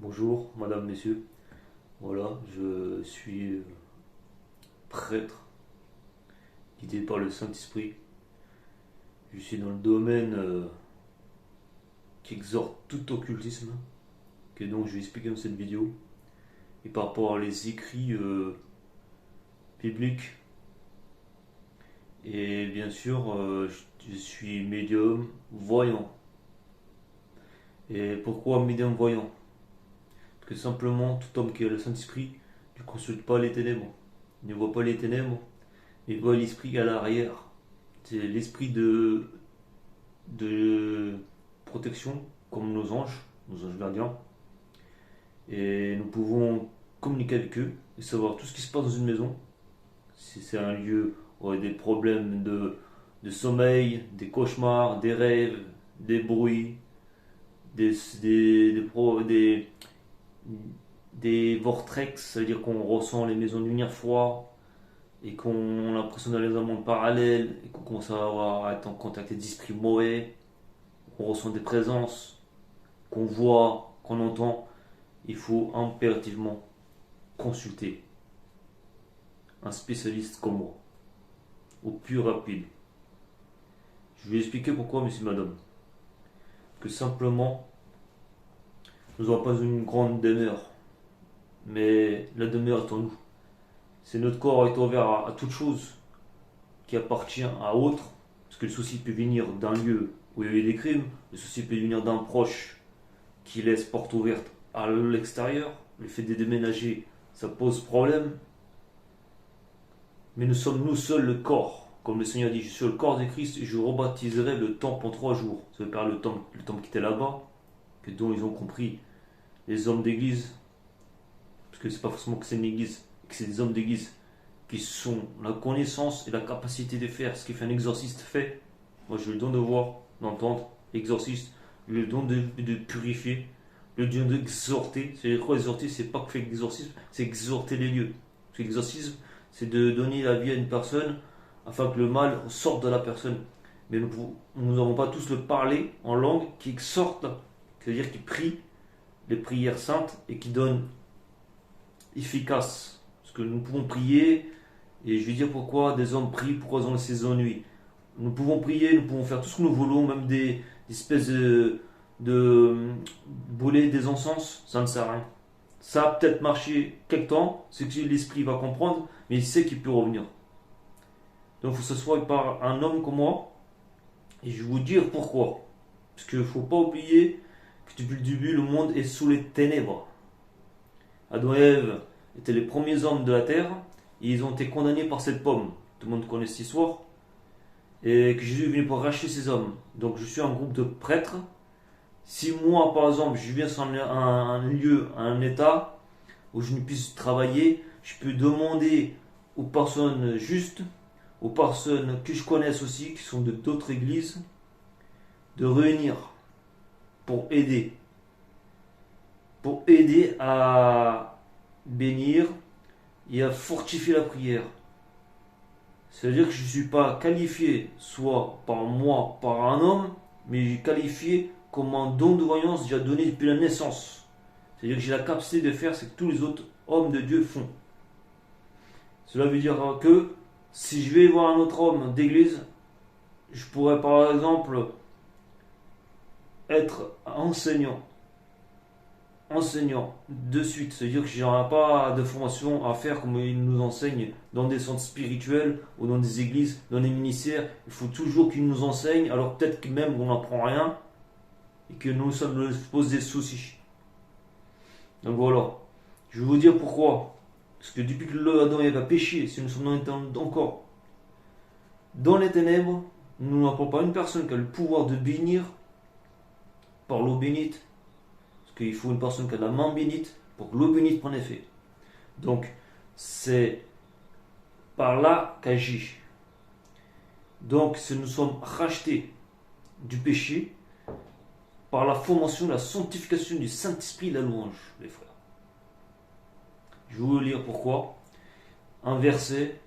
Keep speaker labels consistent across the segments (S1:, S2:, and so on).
S1: Bonjour, madame, messieurs. Voilà, je suis prêtre, guidé par le Saint-Esprit. Je suis dans le domaine qui exhorte tout occultisme, que donc je vais expliquer dans cette vidéo. Et par rapport à les écrits bibliques, et bien sûr, je suis médium voyant. Et pourquoi médium voyant? Parce que simplement, tout homme qui a le Saint-Esprit ne consulte pas les ténèbres. Il ne voit pas les ténèbres, il voit l'esprit à l'arrière. C'est l'esprit de protection, comme nos anges gardiens. Et nous pouvons communiquer avec eux et savoir tout ce qui se passe dans une maison. Si c'est un lieu où il y a des problèmes de sommeil, des cauchemars, des rêves, des bruits, des, des, des, pro- des vortex, c'est-à-dire qu'on ressent les maisons devenir froides et qu'on a l'impression d'aller dans un monde parallèle et qu'on commence à être en contact avec des esprits mauvais, qu'on ressent des présences, qu'on voit, qu'on entend, il faut impérativement consulter un spécialiste comme moi, au plus rapide. Je vais expliquer pourquoi, monsieur, madame. Que simplement, nous n'avons pas une grande demeure, mais la demeure est en nous. C'est notre corps est ouvert à toute chose qui appartient à autre, parce que le souci peut venir d'un lieu où il y a eu des crimes, le souci peut venir d'un proche qui laisse porte ouverte à l'extérieur. Le fait de déménager, ça pose problème. Mais nous sommes nous seuls le corps. Comme le Seigneur dit, je suis le corps de Christ et je rebaptiserai le temple en 3 jours. Ça veut dire le temple qui était là-bas, que dont ils ont compris les hommes d'église. Parce que c'est pas forcément que c'est une église, que c'est des hommes d'église qui sont la connaissance et la capacité de faire ce qu'un exorciste fait. Moi j'ai le don de voir, d'entendre, exorciste, le don de purifier, le don d'exhorter. C'est quoi exhorter? C'est pas que faire exorcisme, c'est exhorter les lieux. Parce que l'exorcisme, c'est de donner la vie à une personne afin que le mal sorte de la personne. Mais nous n'avons pas tous le parler en langue qui exhorte, c'est-à-dire qui prie les prières saintes et qui donne efficace. Parce que nous pouvons prier, et je vais dire pourquoi des hommes prient, pourquoi ils ont ces ennuis. Nous pouvons prier, nous pouvons faire tout ce que nous voulons, même des espèces de brûler des encens, ça ne sert à rien. Ça a peut-être marché quelque temps, c'est que l'esprit va comprendre, mais il sait qu'il peut revenir. Donc il faut que ce soit par un homme comme moi, et je vais vous dire pourquoi. Parce qu'il ne faut pas oublier que depuis le début, le monde est sous les ténèbres. Adam et Ève étaient les premiers hommes de la terre, et ils ont été condamnés par cette pomme. Tout le monde connaît cette histoire. Et que Jésus est venu pour racheter ces hommes. Donc je suis un groupe de prêtres. Si moi, par exemple, je viens sur un lieu, un état où je ne puisse travailler, je peux demander aux personnes justes, aux personnes que je connaisse aussi, qui sont de d'autres églises, de réunir pour aider. Pour aider à bénir et à fortifier la prière. C'est-à-dire que je ne suis pas qualifié soit par moi, par un homme, mais je suis qualifié comme un don de voyance déjà donné depuis la naissance. C'est-à-dire que j'ai la capacité de faire ce que tous les autres hommes de Dieu font. Cela veut dire que si je vais voir un autre homme d'église, je pourrais par exemple être enseignant de suite. C'est-à-dire que je n'aurai pas de formation à faire comme ils nous enseignent dans des centres spirituels ou dans des églises, dans des ministères. Il faut toujours qu'ils nous enseignent, alors peut-être que même on n'apprend rien et que nous sommes pose des soucis. Donc voilà. Je vais vous dire pourquoi. Parce que depuis que Adam et Ève a péché, si nous sommes encore dans les ténèbres, nous n'avons pas une personne qui a le pouvoir de bénir par l'eau bénite. Parce qu'il faut une personne qui a la main bénite pour que l'eau bénite prenne effet. Donc, c'est par là qu'agit. Donc, si nous sommes rachetés du péché par la formation, la sanctification du Saint-Esprit, la louange, les frères. Je vais vous lire pourquoi. Un verset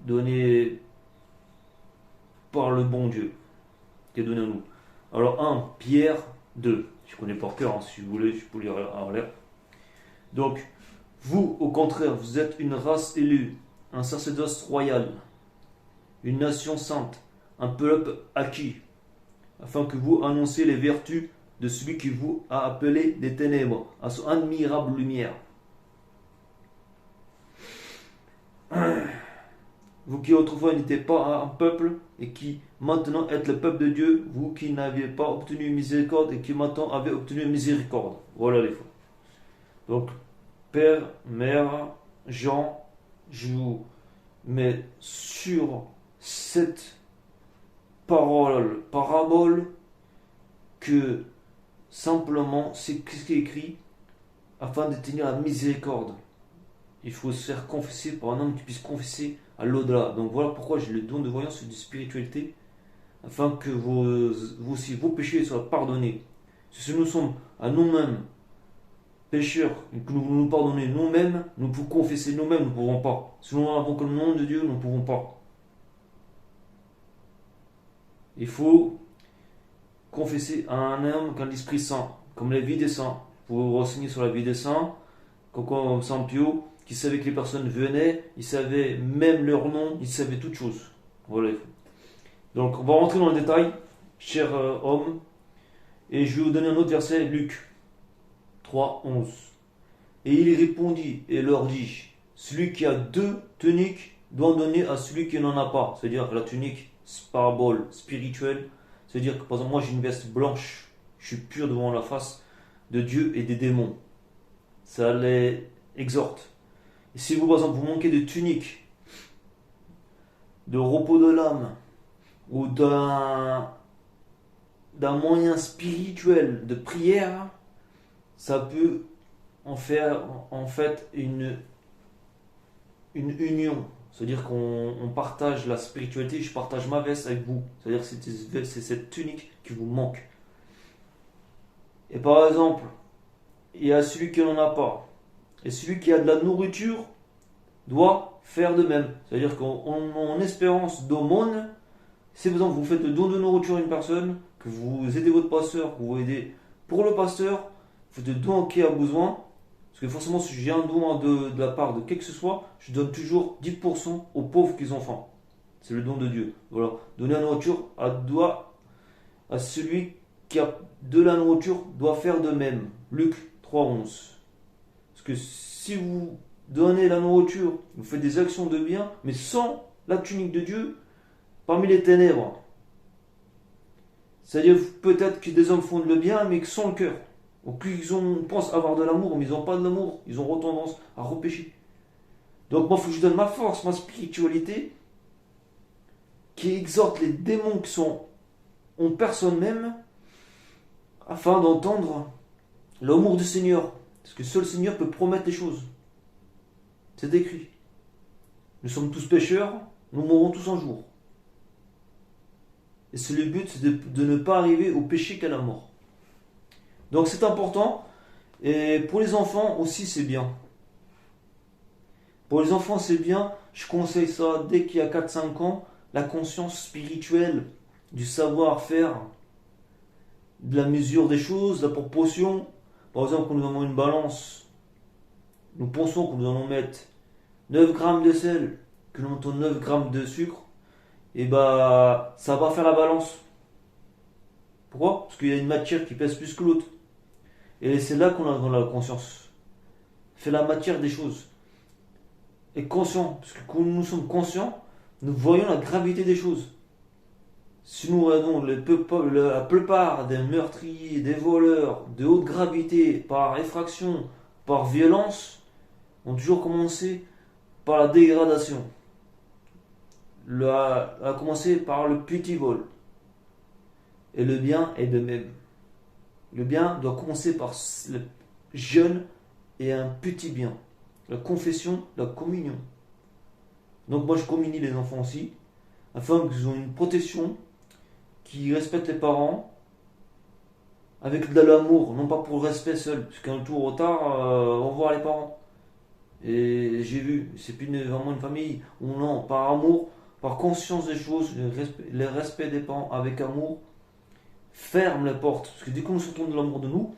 S1: donné par le bon Dieu qui est donné à nous. Alors 1 Pierre 2. Je connais par cœur, hein, si vous voulez, je peux lire en l'air. Donc, vous, au contraire, vous êtes une race élue, un sacerdoce royal, une nation sainte, un peuple acquis, afin que vous annonciez les vertus de celui qui vous a appelé des ténèbres à son admirable lumière. Vous qui autrefois n'étiez pas un peuple et qui maintenant êtes le peuple de Dieu, vous qui n'aviez pas obtenu miséricorde et qui maintenant avez obtenu miséricorde. Voilà les fois. Donc, Père, Mère, Jean, je vous mets sur cette parabole, que simplement c'est ce qui est écrit afin d'atteindre la miséricorde. Il faut se faire confesser par un homme qui puisse confesser à l'au-delà. Donc voilà pourquoi j'ai le don de voyance et de spiritualité, afin que vous aussi vos péchés soient pardonnés. Si nous sommes à nous-mêmes pécheurs et que nous nous pardonnons nous-mêmes, nous pouvons confesser nous-mêmes, nous ne pouvons pas. Si nous n'avons que le nom de Dieu, nous ne pouvons pas. Il faut confesser à un homme qu'un l'Esprit Saint, comme la vie des saints. Vous vous renseignez sur la vie des saints, comme Saint Pio, qui savait que les personnes venaient, il savait même leur nom, il savait toutes choses. Voilà. Donc on va rentrer dans le détail, cher homme, et je vais vous donner un autre verset, Luc 3, 11. Et il répondit et leur dit, celui qui a 2 tuniques doit en donner à celui qui n'en a pas. C'est-à-dire la tunique, parabole spirituelle, c'est-à-dire que par exemple moi j'ai une veste blanche, je suis pur devant la face de Dieu et des démons. Ça les exhorte. Et si vous, par exemple, vous manquez de tunique, de repos de l'âme, ou d'un moyen spirituel de prière, ça peut en faire en fait une union. C'est-à-dire qu'on partage la spiritualité, je partage ma veste avec vous. C'est-à-dire que c'est cette tunique qui vous manque. Et par exemple, il y a celui qui n'en a pas. Et celui qui a de la nourriture doit faire de même. C'est-à-dire qu'en espérance d'aumône, si par exemple vous faites le don de nourriture à une personne, que vous aidez votre pasteur, que vous aidez pour le pasteur, vous faites le don qui a besoin, parce que forcément si j'ai un don de la part de qui que ce soit, je donne toujours 10% aux pauvres qui ont faim. C'est le don de Dieu. Voilà. Donner la nourriture à celui qui a de la nourriture doit faire de même. Luc 3,11. Parce que si vous donnez la nourriture, vous faites des actions de bien, mais sans la tunique de Dieu, parmi les ténèbres. C'est-à-dire peut-être que des hommes font le bien, mais sans le cœur. Ou qu'ils pensent avoir de l'amour, mais ils n'ont pas de l'amour. Ils ont tendance à repêcher. Donc moi, il faut que je donne ma force, ma spiritualité, qui exhorte les démons qui sont en personne même, afin d'entendre l'amour du Seigneur. Parce que seul le Seigneur peut promettre les choses. C'est écrit. Nous sommes tous pécheurs, nous mourrons tous un jour. Et c'est le but, c'est de ne pas arriver au péché qu'à la mort. Donc c'est important. Et pour les enfants aussi, c'est bien. Pour les enfants, c'est bien. Je conseille ça dès qu'il y a 4-5 ans. La conscience spirituelle, du savoir-faire, de la mesure des choses, de la proportion. Par exemple, quand nous avons une balance, nous pensons que nous allons mettre 9 grammes de sel, que nous mettons 9 grammes de sucre, et ça va faire la balance. Pourquoi? Parce qu'il y a une matière qui pèse plus que l'autre. Et c'est là qu'on a dans la conscience. C'est la matière des choses. Et conscient, parce que quand nous sommes conscients, nous voyons la gravité des choses. Si nous regardons la plupart des meurtriers, des voleurs de haute gravité, par effraction, par violence, ont toujours commencé par la dégradation. A commencé par le petit vol. Et le bien est de même. Le bien doit commencer par le jeûne et un petit bien. La confession, la communion. Donc moi je communie les enfants aussi, afin qu'ils aient une protection, qu'ils respectent les parents, avec de l'amour, non pas pour le respect seul, parce qu'un tour au tard, on va voir les parents. Et j'ai vu, c'est plus vraiment une famille où non, par amour, par conscience des choses, le respect des parents avec amour, ferme la porte. Parce que dès que nous sortons de l'amour de nous,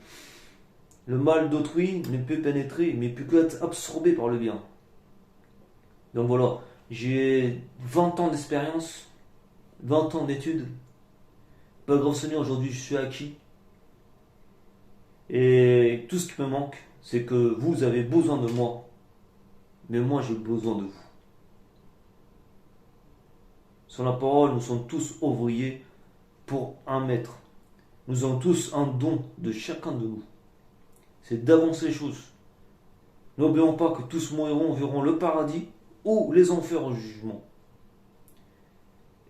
S1: le mal d'autrui ne peut pénétrer, mais peut qu'être absorbé par le bien. Donc voilà, j'ai 20 ans d'expérience, 20 ans d'études. Pas grand Seigneur, aujourd'hui je suis acquis. Et tout ce qui me manque, c'est que vous avez besoin de moi. Mais moi j'ai besoin de vous. Sur la parole, nous sommes tous ouvriers pour un maître. Nous avons tous un don de chacun de nous. C'est d'avancer les choses. N'oublions pas que tous mourront, verront le paradis ou les enfers au jugement.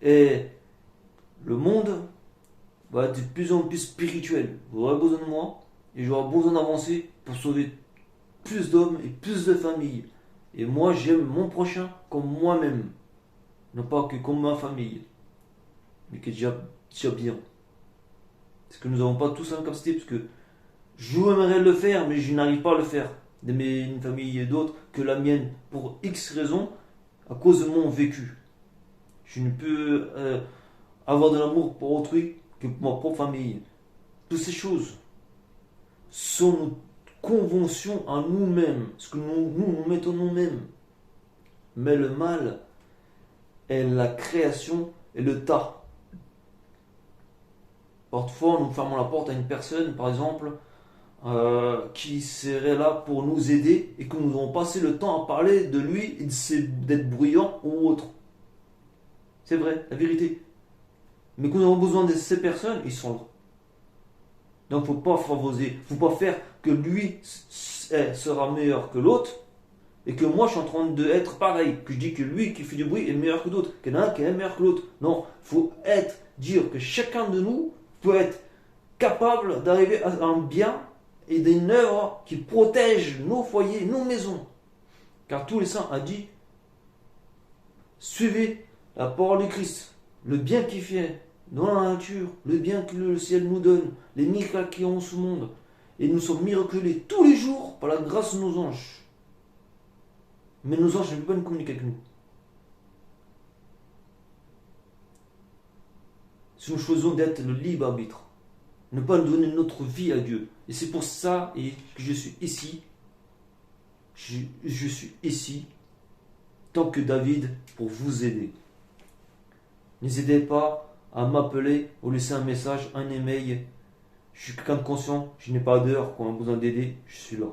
S1: Et le monde va être de plus en plus spirituel. Vous aurez besoin de moi et j'aurai besoin d'avancer pour sauver plus d'hommes et plus de familles. Et moi, j'aime mon prochain comme moi-même. Non pas que comme ma famille, mais qui est déjà bien. Parce que nous n'avons pas tous la même capacité, parce que je aimerais le faire, mais je n'arrive pas à le faire. D'aimer une famille et d'autres que la mienne, pour X raisons, à cause de mon vécu. Je ne peux avoir de l'amour pour autrui que pour ma propre famille. Toutes ces choses sont nos conventions à nous-mêmes, ce que nous mettons nous-mêmes. Mais le mal est la création et le tas. Parfois, nous fermons la porte à une personne, par exemple, qui serait là pour nous aider et que nous avons passé le temps à parler de lui et d'être bruyant ou autre. C'est vrai, la vérité. Mais quand nous avons besoin de ces personnes, ils sont là. Donc, il ne faut pas favoriser, il ne faut pas faire que lui sera meilleur que l'autre et que moi je suis en train d'être pareil. Que je dis que lui qui fait du bruit est meilleur que d'autres, qu'il y en a un qui est meilleur que l'autre. Non, il faut dire que chacun de nous peut être capable d'arriver à un bien et d'une œuvre qui protège nos foyers, nos maisons. Car tous les saints a dit, suivez la parole de Christ, le bien qu'il fait dans la nature, le bien que le ciel nous donne, les miracles qu'il y a en ce monde. Et nous sommes miraculés tous les jours par la grâce de nos anges. Mais nos anges ne peuvent pas nous communiquer avec nous. Si nous choisissons d'être le libre arbitre, ne pas donner notre vie à Dieu. Et c'est pour ça que je suis ici. Je suis ici, tant que David, pour vous aider. N'hésitez pas à m'appeler ou laisser un message, un email. Je suis quelqu'un de conscient, je n'ai pas d'heure. Quand on a besoin d'aider, je suis là.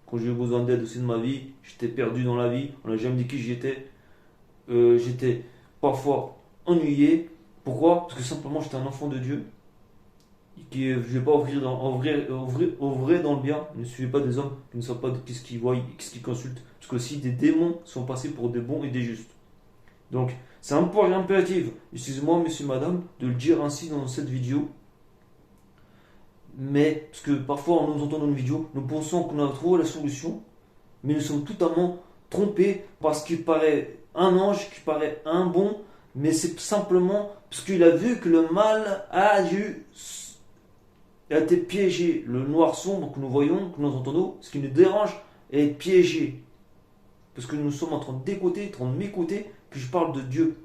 S1: Quand j'ai eu besoin d'aide aussi de ma vie, j'étais perdu dans la vie, on n'a jamais dit qui j'étais. J'étais parfois ennuyé. Pourquoi? Parce que simplement j'étais un enfant de Dieu. Je ne vais pas ouvrir dans le bien. Ne suivez pas des hommes qui ne savent pas de ce qu'ils voient, ce qu'ils consultent. Parce que aussi des démons sont passés pour des bons et des justes. Donc c'est un point impératif, excusez-moi monsieur, madame, de le dire ainsi dans cette vidéo. Mais, parce que parfois en nous entendant une vidéo, nous pensons qu'on a trouvé la solution, mais nous sommes totalement trompés parce qu'il paraît un ange, qu'il paraît un bon, mais c'est simplement parce qu'il a vu que le mal a été piégé. Le noir sombre que nous voyons, que nous entendons, ce qui nous dérange est piégé. Parce que nous sommes en train d'écouter, en train de m'écouter, que je parle de Dieu.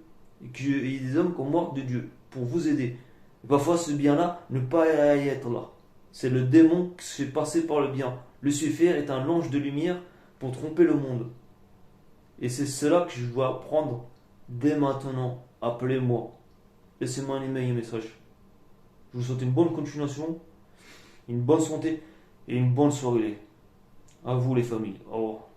S1: Et qu'il y a des hommes comme moi de Dieu, pour vous aider. Et parfois ce bien-là, ne pas y être là. C'est le démon qui se fait passer par le bien. Lucifer est un ange de lumière pour tromper le monde. Et c'est cela que je dois apprendre dès maintenant. Appelez-moi. Laissez-moi un email, un message. Je vous souhaite une bonne continuation, une bonne santé et une bonne soirée. À vous les familles. Au revoir.